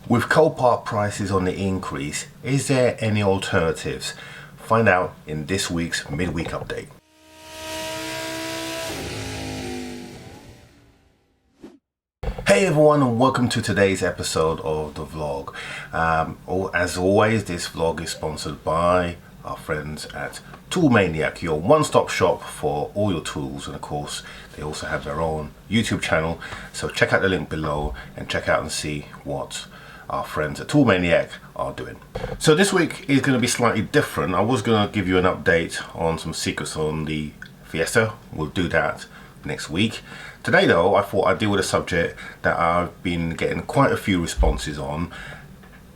With Copart prices on the increase, is there any alternatives? Find out in this week's midweek update. Hey everyone, and welcome to today's episode of the vlog. As always, this vlog is sponsored by our friends at Tool Maniac, your one-stop shop for all your tools, and of course they also have their own YouTube channel, so check out the link below and check out and see what our friends at Tool Maniac are doing. So this week is going to be slightly different. I was going to give you an update on some secrets on the Fiesta. We'll do that next week. Today though, I thought I'd deal with a subject that I've been getting quite a few responses on: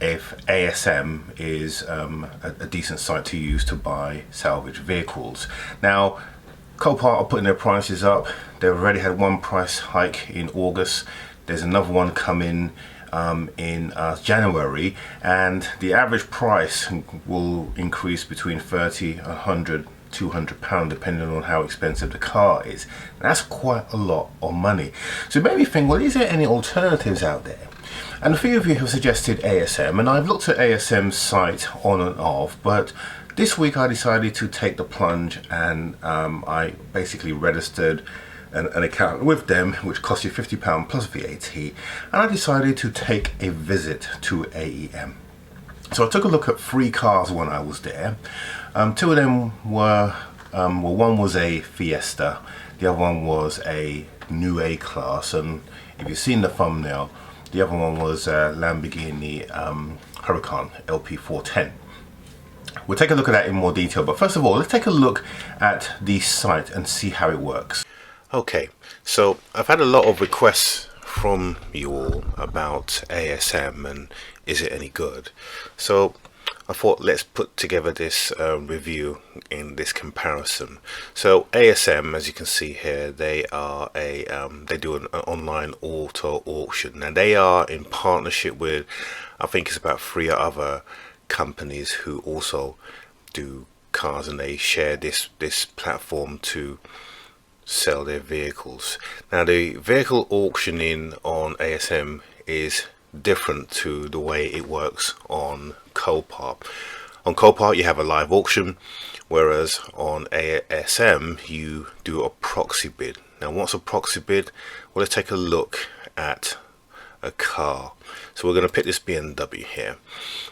if ASM is a decent site to use to buy salvage vehicles. Now, Copart are putting their prices up. They've already had one price hike in August. There's another one coming in January, and the average price will increase between 30, 100, 200 pounds depending on how expensive the car is. That's quite a lot of money. So it made me think, well, is there any alternatives out there? And a few of you have suggested ASM, and I've looked at ASM Site on and off, but this week I decided to take the plunge, and I basically registered an account with them, which costs you £50 plus VAT, and I decided to take a visit to AEM. So I took a look at 3 cars when I was there. 2 of them were, one was a Fiesta, the other one was a new A-Class, and if you've seen the thumbnail, the other one was a Lamborghini Huracan LP410. We'll take a look at that in more detail, but first of all, let's take a look at the site and see how it works. Okay, so I've had a lot of requests from you all about ASM and is it any good. So I thought let's put together this review in this comparison. So ASM, as you can see here, they are they do an online auto auction, and they are in partnership with, I think it's about 3 other companies who also do cars, and they share this platform to sell their vehicles. Now, the vehicle auctioning on ASM is different to the way it works on Copart. On Copart you have a live auction, whereas on ASM you do a proxy bid. Now, what's a proxy bid? Well, let's take a look at a car. So we're going to pick this BMW here.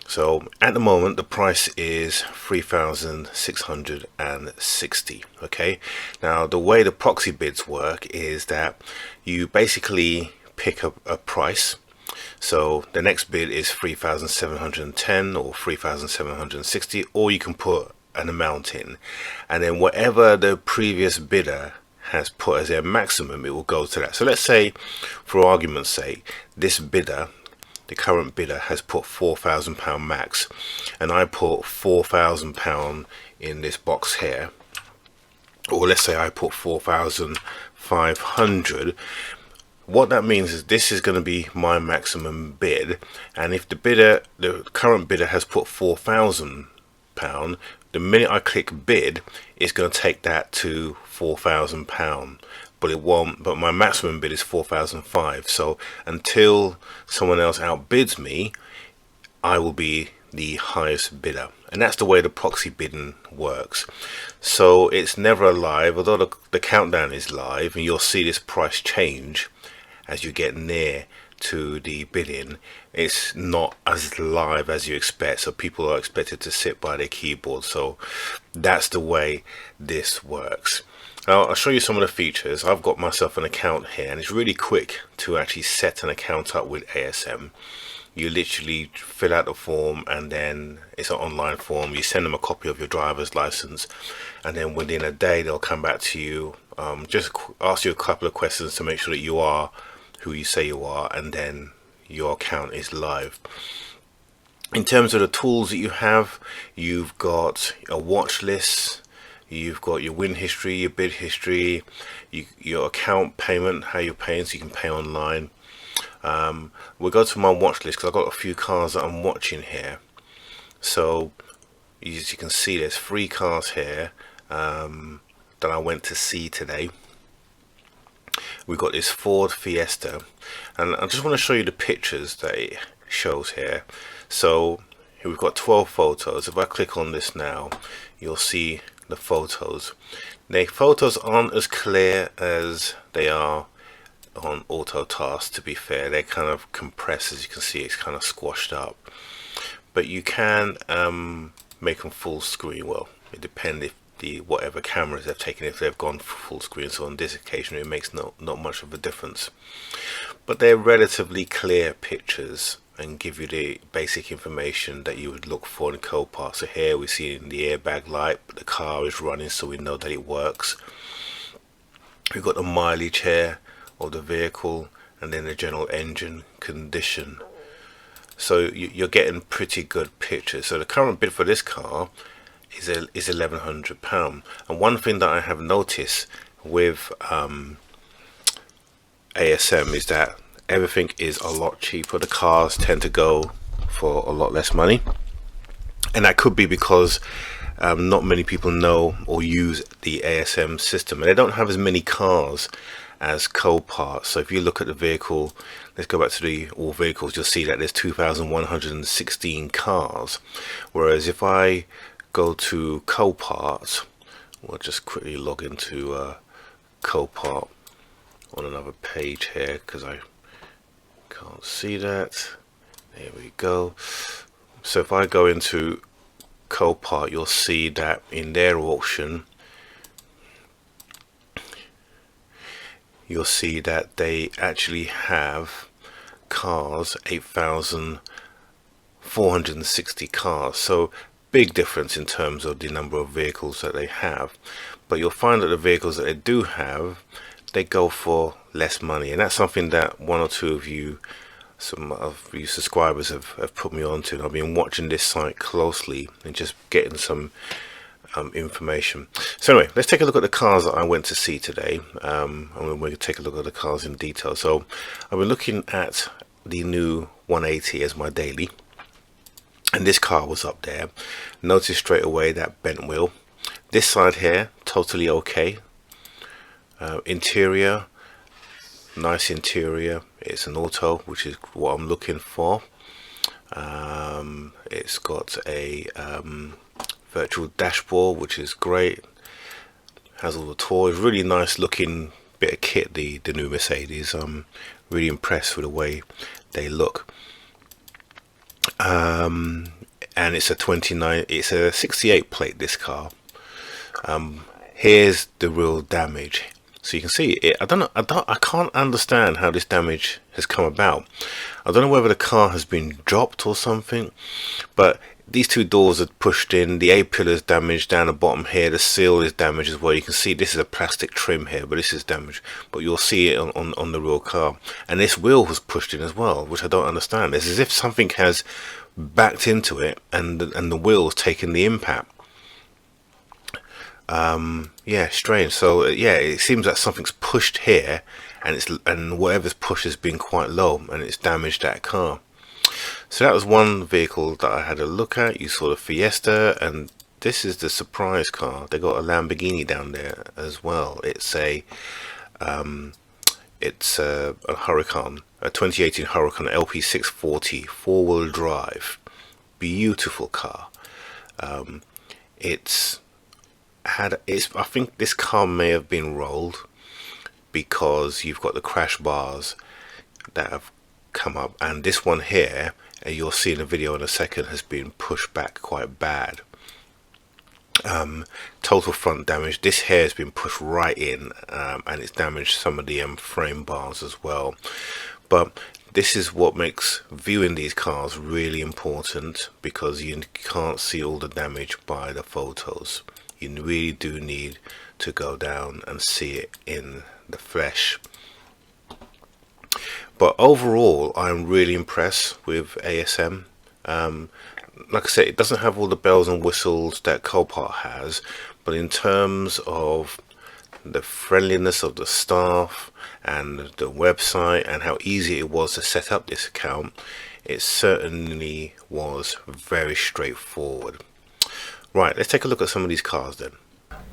So at the moment the price is 3,660. Okay, now the way the proxy bids work is that you basically pick up a price. So the next bid is 3,710 or 3,760, or you can put an amount in, and then whatever the previous bidder has put as their maximum, it will go to that. So let's say, for argument's sake, this bidder, the current bidder, has put £4,000 max, and I put £4,000 in this box here, or let's say I put 4,500. What that means is this is going to be my maximum bid, and if the current bidder has put £4,000, the minute I click bid, it's going to take that to £4,000, but it won't. But my maximum bid is 4,500. So until someone else outbids me, I will be the highest bidder, and that's the way the proxy bidding works. So it's never live, although the countdown is live, and you'll see this price change as you get near to the bidding. It's not as live as you expect, so people are expected to sit by their keyboard. So that's the way this works. Now I'll show you some of the features. I've got myself an account here, and it's really quick to actually set an account up with ASM. You literally fill out the form, and then it's an online form. You send them a copy of your driver's license, and then within a day they'll come back to you, just ask you a couple of questions to make sure that you are who you say you are, and then your account is live. In terms of the tools that you have, you've got a watch list, you've got your win history, your bid history, your account payment, how you're paying, so you can pay online. We'll go to my watch list because I've got a few cars that I'm watching here. So as you can see, there's 3 cars here that I went to see today. We've got this Ford Fiesta, and I just want to show you the pictures that shows here. So here we've got 12 photos. If I click on this now, you'll see the photos. The photos aren't as clear as they are on auto task, to be fair. They're kind of compressed, as you can see. It's kind of squashed up, but you can make them full screen. Well, it depends if whatever cameras they've taken, if they've gone full screen. So on this occasion it makes not much of a difference, but they're relatively clear pictures and give you the basic information that you would look for in Copart. So here we see the airbag light, but the car is running, so we know that it works. We've got the mileage here of the vehicle, and then the general engine condition. So you're getting pretty good pictures. So the current bid for this car is £1,100. And one thing that I have noticed with ASM is that everything is a lot cheaper. The cars tend to go for a lot less money, and that could be because not many people know or use the ASM system, and they don't have as many cars as Copart. So if you look at the vehicle, let's go back to the all vehicles, you'll see that there's 2,116 cars, whereas if I go to Copart, we'll just quickly log into Copart on another page here because I can't see that. There we go. So if I go into Copart, you'll see that in their auction, you'll see that they actually have cars, 8,460 cars. So big difference in terms of the number of vehicles that they have. But you'll find that the vehicles that they do have, they go for less money, and that's something that one or two of you, some of you subscribers have put me onto, and I've been watching this site closely and just getting some information. So anyway, let's take a look at the cars that I went to see today, and we're going to take a look at the cars in detail. So I've been looking at the new 180 as my daily, and this car was up there. Notice straight away that bent wheel. This side here, totally okay. Interior, nice interior. It's an auto, which is what I'm looking for. It's got a virtual dashboard, which is great. Has all the toys. Really nice looking bit of kit, the new Mercedes. I'm really impressed with the way they look. And it's a 68 plate, this car. Here's the real damage. So you can see it. I can't understand how this damage has come about. I don't know whether the car has been dropped or something, but these two doors are pushed in. The A-pillar is damaged down the bottom here. The seal is damaged as well. You can see this is a plastic trim here, but this is damaged. But you'll see it on the real car. And this wheel was pushed in as well, which I don't understand. It's as if something has backed into it, and the wheel's taken the impact. Yeah, strange. So yeah, it seems that something's pushed here, and whatever's pushed has been quite low, and it's damaged that car. So that was one vehicle that I had a look at. You saw the Fiesta, and this is the surprise car. They got a Lamborghini down there as well. It's a Huracan, a 2018 Huracan LP640 4-wheel drive. Beautiful car. I think this car may have been rolled, because you've got the crash bars that have come up, and this one here, you'll see in the video in a second, has been pushed back quite bad. Total front damage. This here has been pushed right in, and it's damaged some of the frame bars as well. But this is what makes viewing these cars really important, because you can't see all the damage by the photos. You really do need to go down and see it in the flesh. But overall, I'm really impressed with ASM. Like I said, it doesn't have all the bells and whistles that Copart has, but in terms of the friendliness of the staff and the website and how easy it was to set up this account, it certainly was very straightforward. Right, let's take a look at some of these cars then.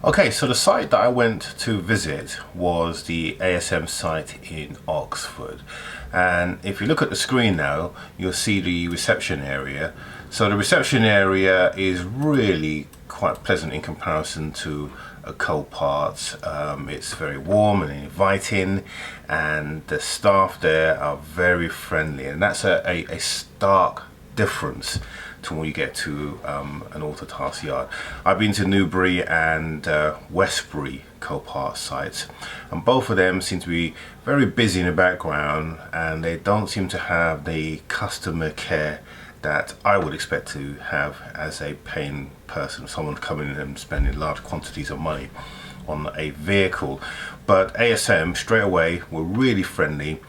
Okay, so the site that I went to visit was the ASM site in Oxford. And if you look at the screen now, you'll see the reception area. So the reception area is really quite pleasant in comparison to a Copart. It's very warm and inviting, and the staff there are very friendly, and that's a stark difference to when you get to an Autotask yard. I've been to Newbury and Westbury Copart sites, and both of them seem to be very busy in the background, and they don't seem to have the customer care that I would expect to have as a paying person, someone coming in and spending large quantities of money on a vehicle. But ASM straight away were really friendly,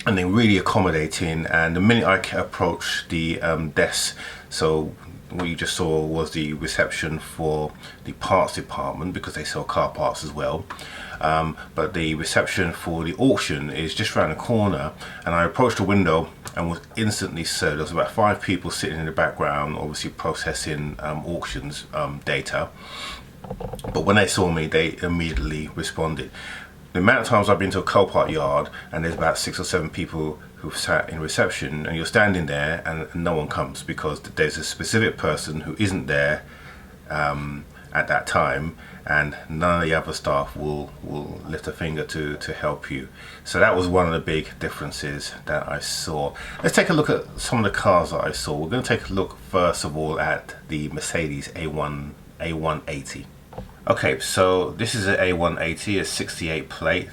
and they're really accommodating. And the minute I approached the desk, so what you just saw was the reception for the parts department, because they sell car parts as well. But the reception for the auction is just around the corner, and I approached the window and was instantly served. There was about 5 people sitting in the background, obviously processing auctions data. But when they saw me, they immediately responded. The amount of times I've been to a Copart yard and there's about 6 or 7 people who've sat in reception, and you're standing there and no one comes because there's a specific person who isn't there at that time, and none of the other staff will lift a finger to help you. So that was one of the big differences that I saw. Let's take a look at some of the cars that I saw. We're going to take a look first of all at the Mercedes A180. Okay, so this is an A180, a 68 plate,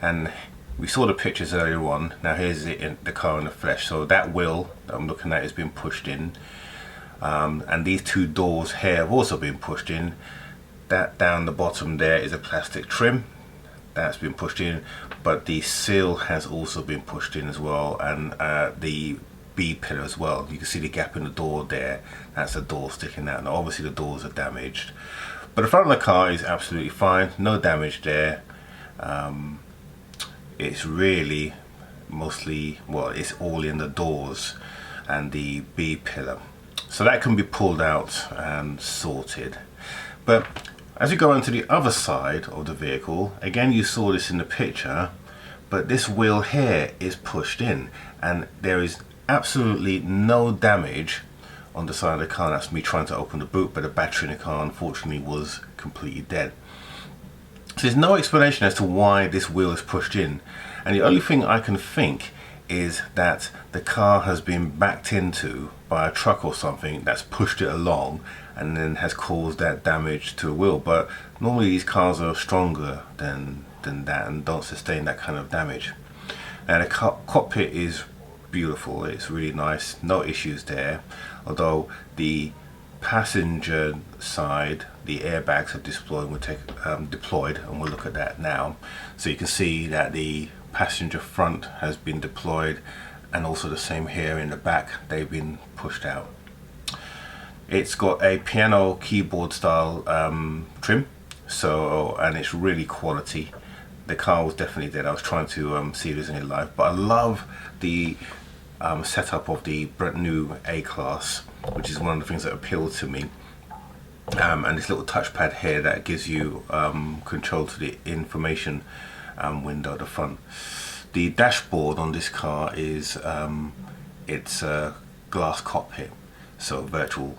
and we saw the pictures earlier on. Now here's the car in the flesh. So that wheel that I'm looking at is being pushed in, and these 2 doors here have also been pushed in. That down the bottom there is a plastic trim that's been pushed in, but the seal has also been pushed in as well, and the B pillar as well. You can see the gap in the door there. That's a door sticking out. Now obviously the doors are damaged, but the front of the car is absolutely fine, no damage there. It's really mostly, well, it's all in the doors and the B pillar, so that can be pulled out and sorted. But as you go onto the other side of the vehicle, again you saw this in the picture, but this wheel here is pushed in and there is absolutely no damage on the side of the car. That's me trying to open the boot, but the battery in the car unfortunately was completely dead. So there's no explanation as to why this wheel is pushed in, and the only thing I can think is that the car has been backed into by a truck or something that's pushed it along and then has caused that damage to the wheel. But normally these cars are stronger than that and don't sustain that kind of damage. And the cockpit is beautiful, it's really nice, no issues there, although the passenger side, the airbags are deployed, and we'll look at that now. So you can see that the passenger front has been deployed, and also the same here in the back, they've been pushed out. It's got a piano keyboard style trim, so, and it's really quality. The car was definitely dead. I was trying to see if there's any life, but I love the setup of the brand new A-Class, which is one of the things that appealed to me. And this little touchpad here that gives you control to the information window at the front. The dashboard on this car is it's a glass cockpit, so virtual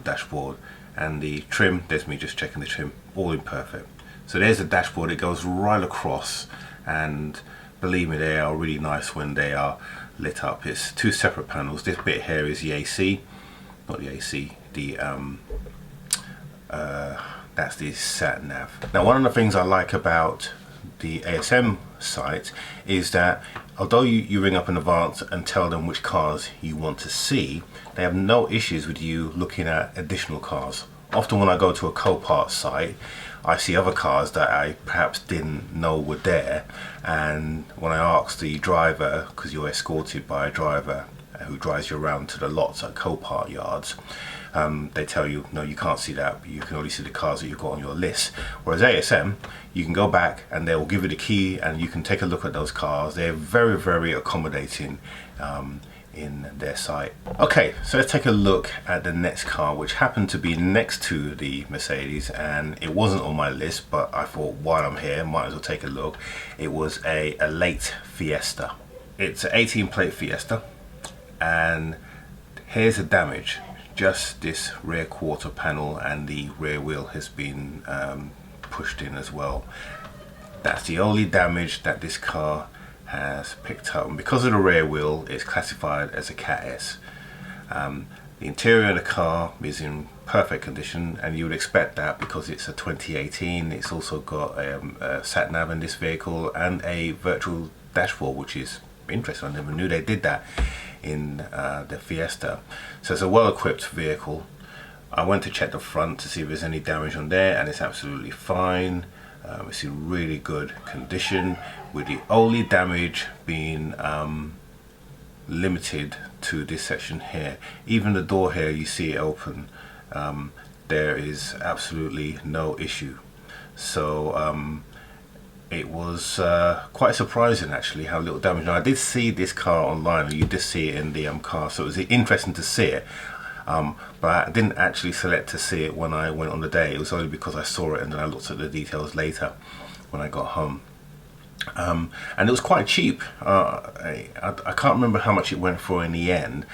dashboard. And the trim, there's me just checking the trim, all imperfect. So there's the dashboard, it goes right across, and believe me, they are really nice when they are lit up. It's 2 separate panels. This bit here is the AC, not the AC, the that's the sat nav. Now one of the things I like about the ASM site is that although you ring up in advance and tell them which cars you want to see, they have no issues with you looking at additional cars. Often when I go to a Copart site, I see other cars that I perhaps didn't know were there, and when I ask the driver, because you're escorted by a driver who drives you around to the lots at Copart yards, they tell you, no, you can't see that, you can only see the cars that you've got on your list. Whereas ASM, you can go back and they will give you the key and you can take a look at those cars. They're very, very accommodating in their site. Okay, so let's take a look at the next car, which happened to be next to the Mercedes, and it wasn't on my list, but I thought while I'm here, might as well take a look. It was a late Fiesta. It's an 18 plate Fiesta, and here's the damage. Just this rear quarter panel and the rear wheel has been pushed in as well. That's the only damage that this car has picked up, and because of the rear wheel, it's classified as a Cat S. The interior of the car is in perfect condition, and you would expect that because it's a 2018. It's also got a sat nav in this vehicle and a virtual dashboard, which is interesting. I never knew they did that in the Fiesta. So it's a well-equipped vehicle. I went to check the front to see if there's any damage on there, and it's absolutely fine. It's in really good condition, with the only damage being limited to this section here. Even the door here, you see it open, there is absolutely no issue. So it was quite surprising actually how little damage. Now, I did see this car online, and you did see it in the car, so it was interesting to see it. But I didn't actually select to see it when I went on the day. It was only because I saw it and then I looked at the details later when I got home. And it was quite cheap. I can't remember how much it went for in the end,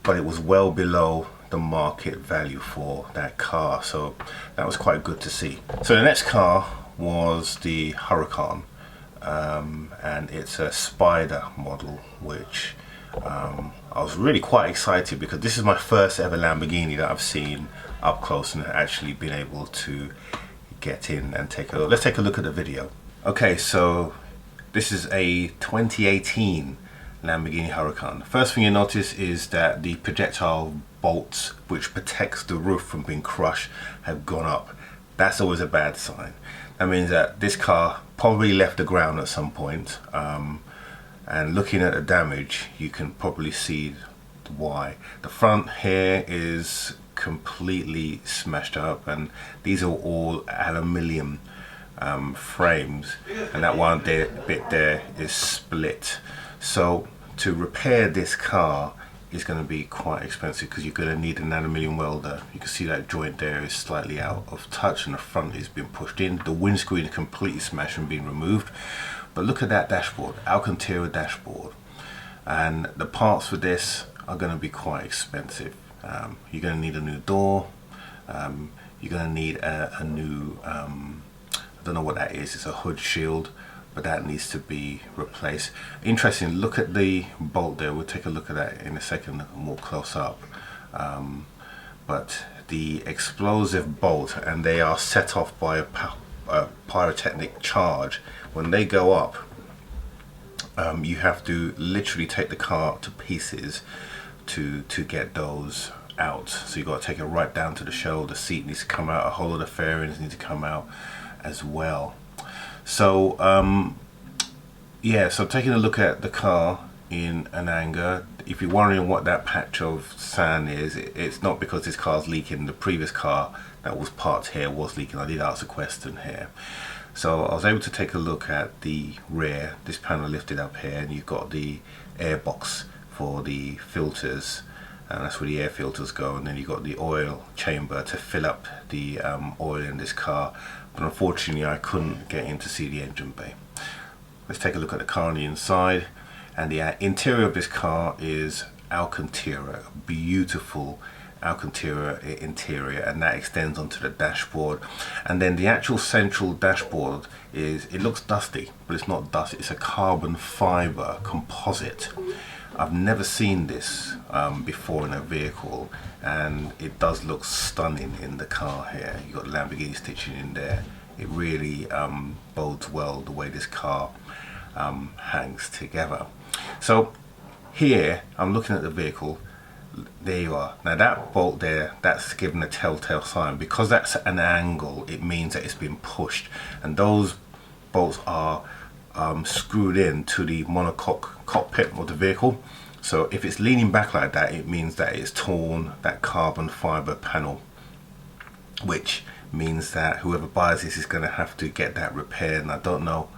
but it was well below the market value for that car, so that was quite good to see. So the next car was the Huracan, and it's a Spider model, which I was really quite excited because this is my first ever Lamborghini that I've seen up close and actually been able to get in and take a look. Let's take a look at the video. Okay, so this is a 2018 Lamborghini Huracan. First thing you notice is that the projectile bolts which protects the roof from being crushed have gone up. That's always a bad sign. That means that this car probably left the ground at some point. And looking at the damage, you can probably see why. The front here is completely smashed up, and these are all aluminium frames, and that one bit there is split. So to repair this car is going to be quite expensive because you're going to need an aluminium welder. You can see that joint there is slightly out of touch, and the front has been pushed in. The windscreen is completely smashed and been removed. But look at that dashboard, Alcantara dashboard, and the parts for this are going to be quite expensive. You're going to need a new door. You're going to need a new, I don't know what that is. It's a hood shield, but that needs to be replaced. Interesting. Look at the bolt there. We'll take a look at that in a second, more close up. But the explosive bolt, and they are set off by a pyrotechnic charge. When they go up, you have to literally take the car to pieces to get those out. So you've got to take it right down to the show. The seat needs to come out, a whole of the fairings need to come out as well. So yeah, so taking a look at the car in an angle, if you're wondering what that patch of sand is, it's not because this car's leaking. The previous car that was parked here was leaking. I did ask a question here. So I was able to take a look at the rear, this panel lifted up here, and you've got the air box for the filters, and that's where the air filters go, and then you've got the oil chamber to fill up the oil in this car. But unfortunately I couldn't get in to see the engine bay. Let's take a look at the car on the inside, and the interior of this car is Alcantara, beautiful Alcantara interior, and that extends onto the dashboard. And then the actual central dashboard it looks dusty, but it's not dust, it's a carbon fiber composite. I've never seen this before in a vehicle, and it does look stunning in the car here. You got Lamborghini stitching in there. It really bodes well the way this car hangs together. So here I'm looking at the vehicle. There you are. Now that bolt there, that's given a telltale sign. Because that's an angle, it means that it's been pushed, and those bolts are screwed in to the monocoque cockpit of the vehicle. So if it's leaning back like that, it means that it's torn that carbon fiber panel, which means that whoever buys this is going to have to get that repaired. And I don't know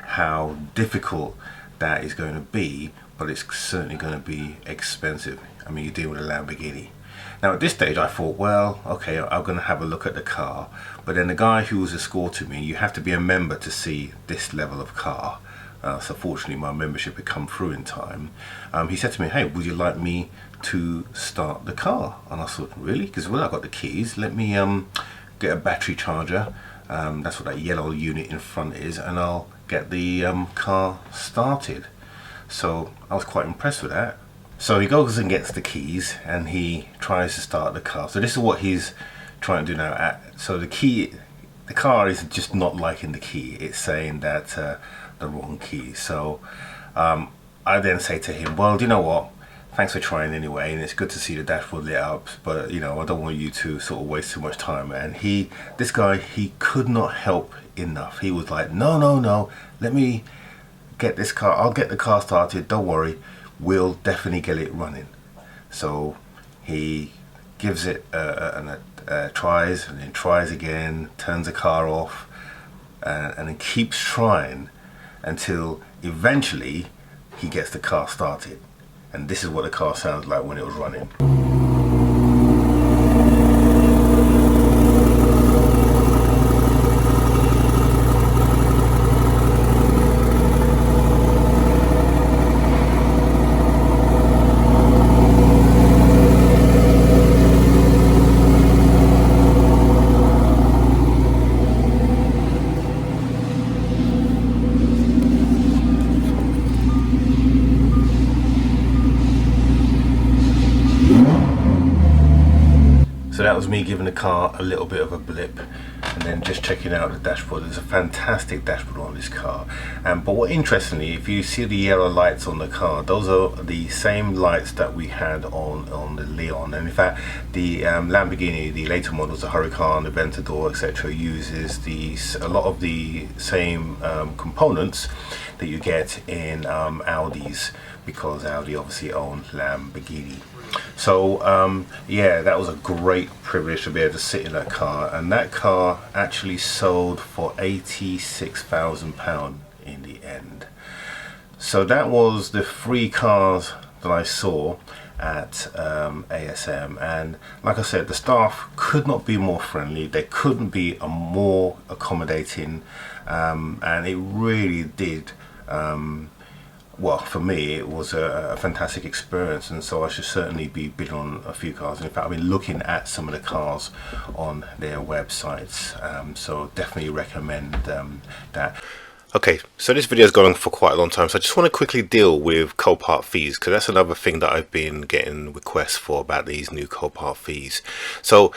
how difficult that is going to be, but it's certainly going to be expensive. I mean, you're dealing with a Lamborghini. Now at this stage I thought, well, okay, I'm going to have a look at the car, but then the guy who was escorting me, you have to be a member to see this level of car. So fortunately my membership had come through in time. He said to me, hey, would you like me to start the car? And I thought, really? Because well, I got the keys, let me get a battery charger. That's what that yellow unit in front is, and I'll get the car started. So I was quite impressed with that. So he goes and gets the keys and he tries to start the car. So this is what he's trying to do now. So the car is just not liking the key. It's saying that the wrong key. So I then say to him, well, do you know what? Thanks for trying anyway, and it's good to see the dashboard lit up, but you know, I don't want you to sort of waste too much time. And this guy, he could not help enough. He was like, no, let me get this car, I'll get the car started, don't worry, we'll definitely get it running. So he gives it tries, and then tries again, turns the car off, and then keeps trying until eventually he gets the car started. And this is what the car sounds like when it was running. So that was me giving the car a little bit of a blip and then just checking out the dashboard. There's a fantastic dashboard on this car. But what interestingly, if you see the yellow lights on the car, those are the same lights that we had on the Leon. And in fact, the Lamborghini, the later models, the Huracan, the Aventador, etc., uses a lot of the same components that you get in Audis, because Audi obviously own Lamborghini. So yeah, that was a great privilege to be able to sit in that car, and that car actually sold for £86,000 in the end. So that was the 3 cars that I saw at ASM, and like I said, the staff could not be more friendly, they couldn't be more accommodating, and it really did well, for me, it was a fantastic experience, and so I should certainly be bidding on a few cars. In fact, I've been looking at some of the cars on their websites, so definitely recommend that. Okay, so this video has gone on for quite a long time, so I just want to quickly deal with Copart fees, because that's another thing that I've been getting requests for about these new Copart fees. So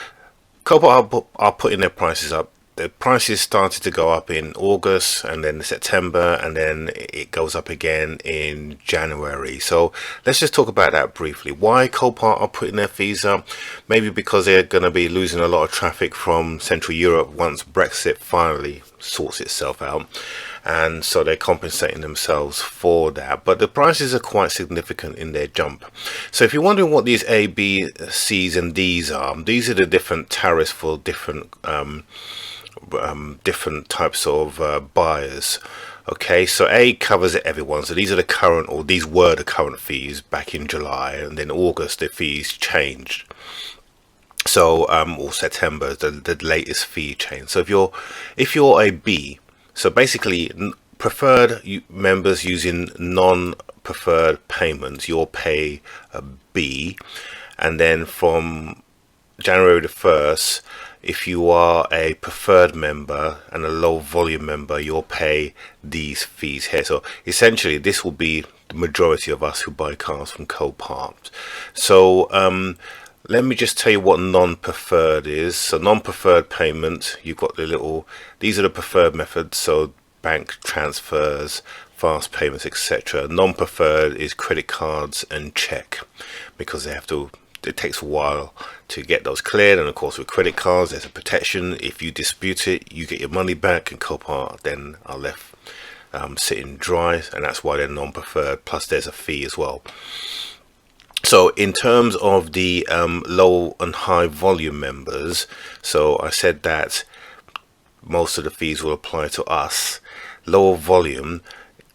Copart are putting their prices up. The prices started to go up in August, and then September, and then it goes up again in January. So let's just talk about that briefly. Why Copart are putting their fees up? Maybe because they're going to be losing a lot of traffic from Central Europe once Brexit finally sorts itself out, and so they're compensating themselves for that. But the prices are quite significant in their jump. So if you're wondering what these A, B, C's and D's are, these are the different tariffs for different types of buyers. Okay, so A covers everyone, so these are the current, or these were the current fees back in July, and then August the fees changed. So or September the latest fee change. So if you're a B, so basically preferred members using non-preferred payments, you'll pay a B, and then from January the 1st, if you are a preferred member and a low volume member, you'll pay these fees here. So essentially this will be the majority of us who buy cars from Copart. So let me just tell you what non-preferred is. So non-preferred payment, you've got these are the preferred methods, so bank transfers, fast payments, etc. Non-preferred is credit cards and check, because it takes a while to get those cleared, and of course with credit cards there's a protection. If you dispute it, you get your money back, and Copart then are left sitting dry, and that's why they're non-preferred, plus there's a fee as well. So in terms of the low and high volume members, so I said that most of the fees will apply to us. Lower volume,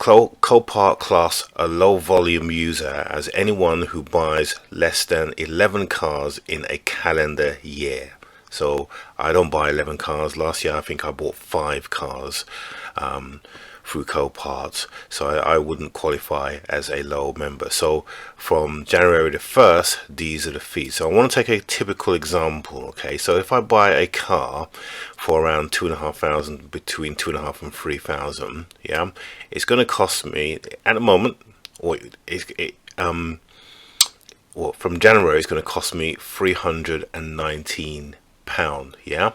Copart class a low volume user as anyone who buys less than 11 cars in a calendar year. So I don't buy 11 cars. Last year I think I bought 5 cars through Copart, so I wouldn't qualify as a low member. So from January the 1st, these are the fees. So I want to take a typical example. Okay, so if I buy a car for around 2,500, between 2,500 and 3,000, yeah, it's going to cost me at the moment, from January, it's going to cost me £319. Yeah,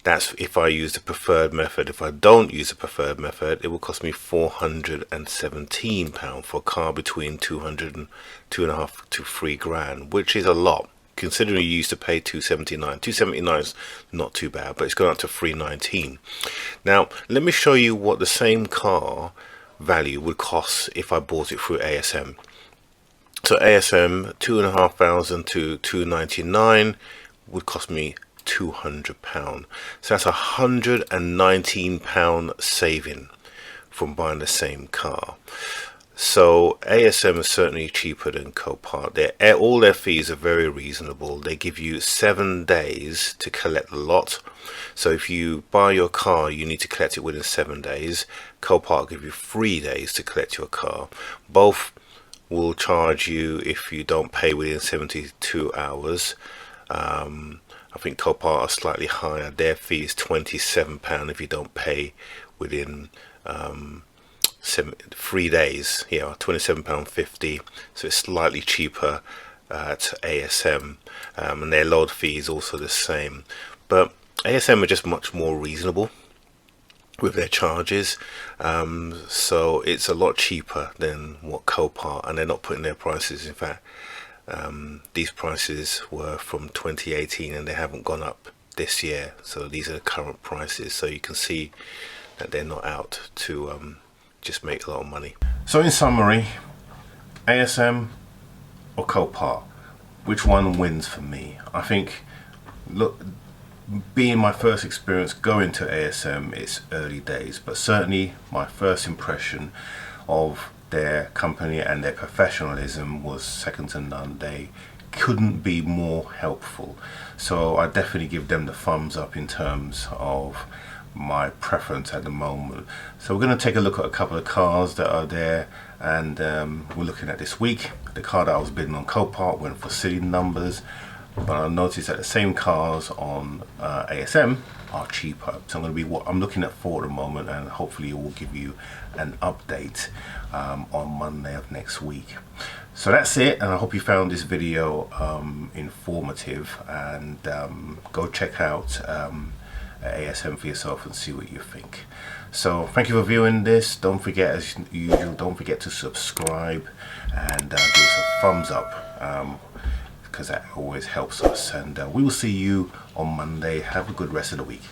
that's if I use the preferred method. If I don't use the preferred method, it will cost me £417 for a car between 200 and 2.5 to 3 grand, which is a lot considering you used to pay 279. 279 is not too bad, but it's gone up to 319. Now let me show you what the same car value would cost if I bought it through ASM. So ASM, 2,500 to 299 would cost me £200. So that's £119 saving from buying the same car. So ASM is certainly cheaper than Copart. All their fees are very reasonable. They give you 7 days to collect the lot. So if you buy your car, you need to collect it within 7 days. Copart give you 3 days to collect your car. Both will charge you if you don't pay within 72 hours. I think Copart are slightly higher. Their fee is £27 if you don't pay within 3 days. Yeah, £27.50. So it's slightly cheaper at ASM, and their load fee is also the same. But ASM are just much more reasonable with their charges, so it's a lot cheaper than what Copart, and they're not putting their prices. In fact, these prices were from 2018 and they haven't gone up this year, so these are the current prices. So you can see that they're not out to just make a lot of money. So in summary, ASM or Copart, which one wins for me? I think, look, being my first experience going to ASM, it's early days, but certainly my first impression of their company and their professionalism was second to none. They couldn't be more helpful, so I definitely give them the thumbs up in terms of my preference at the moment. So we're going to take a look at a couple of cars that are there, and we're looking at this week. The car that I was bidding on Copart went for silly numbers, but I noticed that the same cars on ASM are cheaper. So I'm going to be what I'm looking at for the moment, and hopefully it will give you an update on Monday of next week. So that's it, and I hope you found this video informative, and go check out ASM for yourself and see what you think. So thank you for viewing this. Don't forget, as usual, don't forget to subscribe and give us a thumbs up, because that always helps us, and we will see you on Monday. Have a good rest of the week.